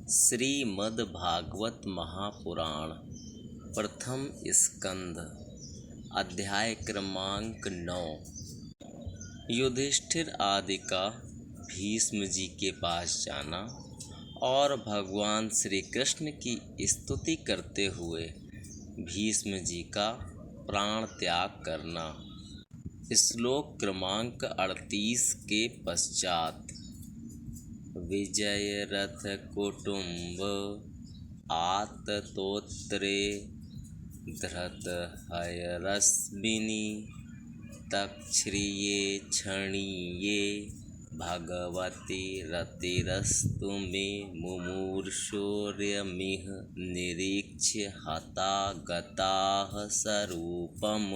श्रीमद्भागवत महापुराण प्रथम स्कंध अध्याय क्रमांक 9। युधिष्ठिर आदि का भीष्म जी के पास जाना और भगवान श्री कृष्ण की स्तुति करते हुए भीष्म जी का प्राण त्याग करना। श्लोक क्रमांक 38 के पश्चात। विजय रथ कुटुंब आततोत्रे धृत हयरश्मिनि तच्छ्रिये क्षणीये भगवती रतिरस्तु मे मुमूर्षोर्यमिह निरीक्ष्य हता गताः सरूपम्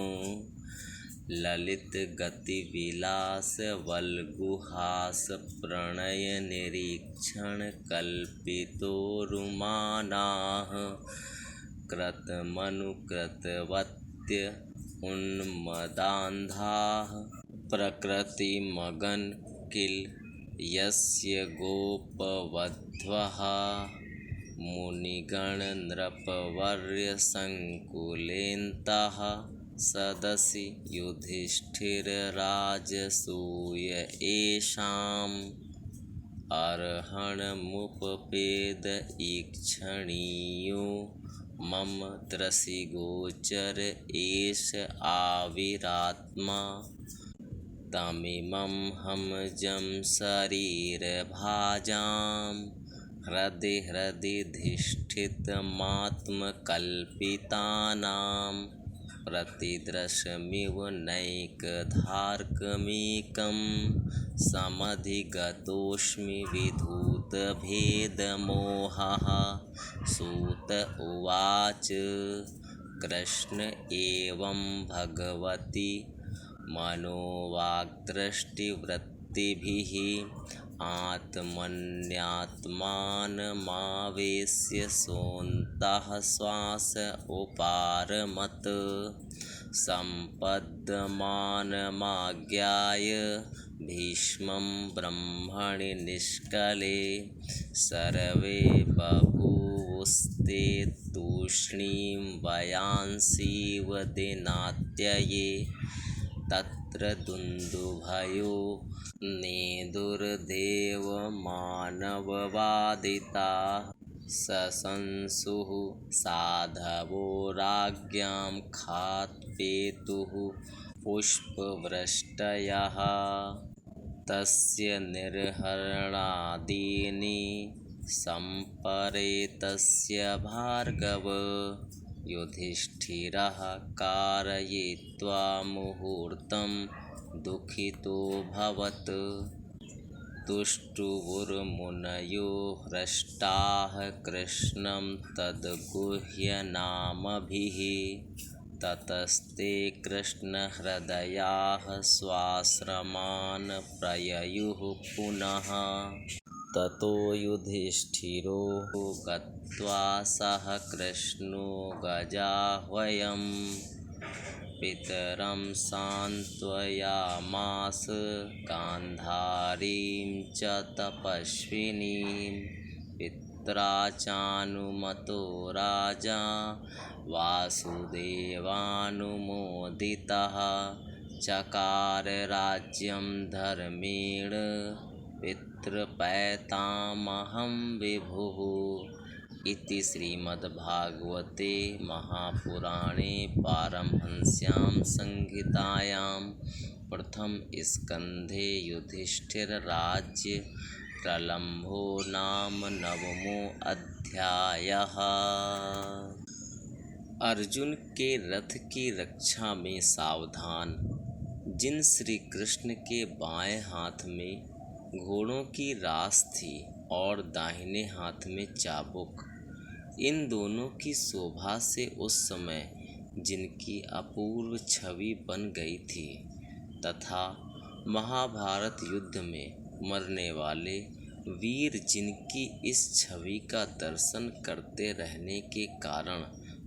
ललित गति विलास वल्गुहास प्रणय निरीक्षण कल्पितो रुमानाः कृतमनुकृतवत्य उन्मदान्धाः प्रकृतिमगन किल यस्य गोपवध्वः मुनिगण नृपवर्य संकुलेन्तः सदसि युधिष्ठिरराजसूय येषाम् अर्हणमुपपेद ईक्षणीयो मम दृशिगोचर एष आविरात्मा तमिमं हमजं शरीरभाजां हृदि धिष्ठितमात्मकल्पितानां प्रतिदृशमिव नैकधार्कमेकं समधिगतोऽस्मि विधूतभेदमोहः। सूत उवाच कृष्ण एवं भगवती मनोवाक्दृष्टिवृत्तिभिः आत्मन्यात्मानमावेश्य सोऽन्तः श्वास उपारमत् सम्पद्यमानमाज्ञाय भीष्मं ब्रह्मणि निष्कले सर्वे बभूवुस्ते तूष्णीं वयांसीव दिनात्यये तत्र दुन्दुभयो नेदुर्देवमानववादिताः सशंसुः साधवो राज्ञां खात्पेतुः पुष्पवृष्टयः तस्य निर्हरणादीनि सम्परेतस्य भार्गव। युधिष्ठिरः कारयित्वा मुहूर्तं दुःखितोऽभवत् तुष्टुवुर्मुनयो हृष्टाः कृष्णं तद्गुह्यनामभिः ततस्ते कृष्णहृदयाः स्वाश्रमान् प्रययुः पुनः। ततो युधिष्ठिरो गत्वा सह कृष्णो गजाह्वयं पितरं सान्त्वयामास गान्धारीं च तपस्विनीं पित्रा चानुमतो राजा वासुदेवानुमोदितः चकार राज्यं धर्मेण पितृपैतामहं विभुः। इति श्रीमद्भागवते महापुराणे पारमहंस्यां संहितायां प्रथम स्कन्धे युधिष्ठिरराज्य प्रलम्भो नाम नवमो अध्यायः। अर्जुन के रथ की रक्षा में सावधान। जिन श्री कृष्ण के बाएं हाथ में घोड़ों की रास थी और दाहिने हाथ में चाबुक, इन दोनों की शोभा से उस समय जिनकी अपूर्व छवि बन गई थी तथा महाभारत युद्ध में मरने वाले वीर जिनकी इस छवि का दर्शन करते रहने के कारण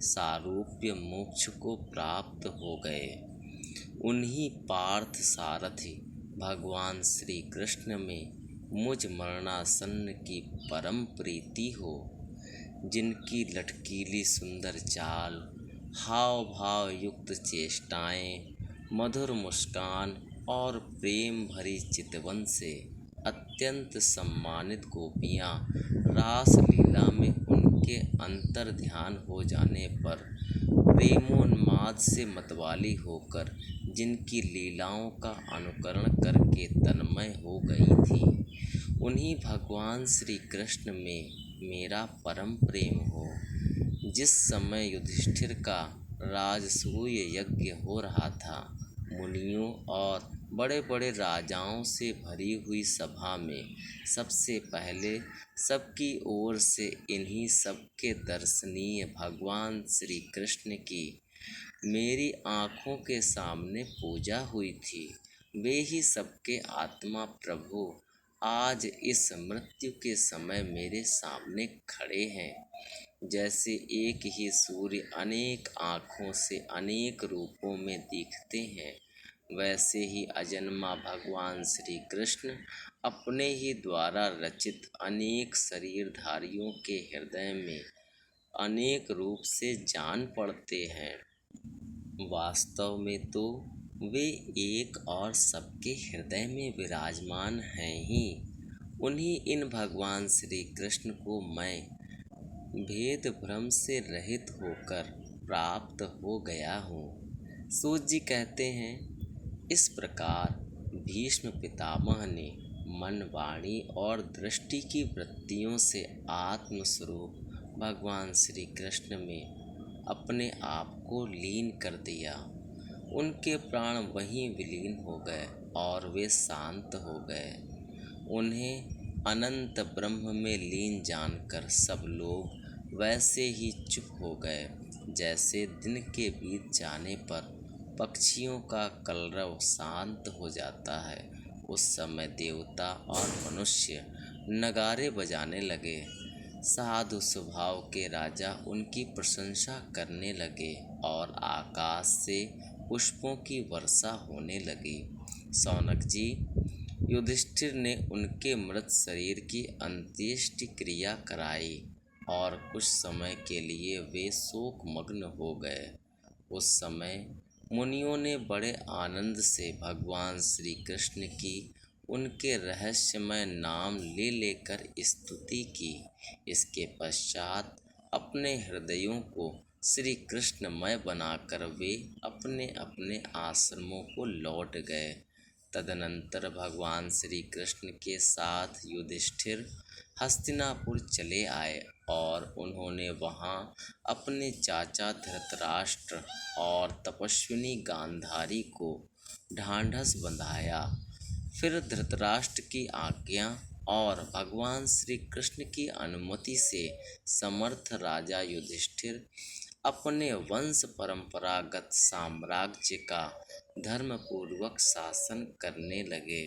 सारूप्य मोक्ष को प्राप्त हो गए, उन्हीं पार्थ सारथी भगवान श्री कृष्ण में मुझ मरणासन्न की परम प्रीति हो। जिनकी लटकीली सुंदर चाल, हाव भाव युक्त चेष्टाएं, मधुर मुस्कान और प्रेम भरी चितवन से अत्यंत सम्मानित गोपियां रास लीला में उनके अंतर ध्यान हो जाने पर प्रेमोन्माद से मतवाली होकर जिनकी लीलाओं का अनुकरण करके तन्मय हो गई थी, उन्हीं भगवान श्री कृष्ण में मेरा परम प्रेम हो। जिस समय युधिष्ठिर का राजसूय यज्ञ हो रहा था, मुनियों और बड़े बड़े राजाओं से भरी हुई सभा में सबसे पहले सबकी ओर से इन्हीं सबके दर्शनीय भगवान श्री कृष्ण की मेरी आँखों के सामने पूजा हुई थी। वे ही सबके आत्मा प्रभु आज इस मृत्यु के समय मेरे सामने खड़े हैं। जैसे एक ही सूर्य अनेक आँखों से अनेक रूपों में दिखते हैं, वैसे ही अजन्मा भगवान श्री कृष्ण अपने ही द्वारा रचित अनेक शरीरधारियों के हृदय में अनेक रूप से जान पड़ते हैं। वास्तव में तो वे एक और सबके हृदय में विराजमान हैं ही। उन्हीं इन भगवान श्री कृष्ण को मैं भेद भ्रम से रहित होकर प्राप्त हो गया हूँ। सूत जी कहते हैं, इस प्रकार भीष्म पितामह ने मन, वाणी और दृष्टि की वृत्तियों से आत्मस्वरूप भगवान श्री कृष्ण में अपने आप को लीन कर दिया। उनके प्राण वहीं विलीन हो गए और वे शांत हो गए। उन्हें अनंत ब्रह्म में लीन जानकर सब लोग वैसे ही चुप हो गए, जैसे दिन के बीत जाने पर पक्षियों का कलरव शांत हो जाता है। उस समय देवता और मनुष्य नगारे बजाने लगे। साधु स्वभाव के राजा उनकी प्रशंसा करने लगे और आकाश से पुष्पों की वर्षा होने लगी। शौनक जी, युधिष्ठिर ने उनके मृत शरीर की अंत्येष्टि क्रिया कराई और कुछ समय के लिए वे शोकमग्न हो गए। उस समय मुनियों ने बड़े आनंद से भगवान श्री कृष्ण की उनके रहस्यमय नाम ले लेकर स्तुति की। इसके पश्चात अपने हृदयों को श्री कृष्णमय बनाकर वे अपने अपने आश्रमों को लौट गए। तदनंतर भगवान श्री कृष्ण के साथ युधिष्ठिर हस्तिनापुर चले आए और उन्होंने वहाँ अपने चाचा धृतराष्ट्र और तपस्विनी गांधारी को ढांढस बंधाया। फिर धृतराष्ट्र की आज्ञा और भगवान श्री कृष्ण की अनुमति से समर्थ राजा युधिष्ठिर अपने वंश परंपरागत साम्राज्य का धर्मपूर्वक शासन करने लगे।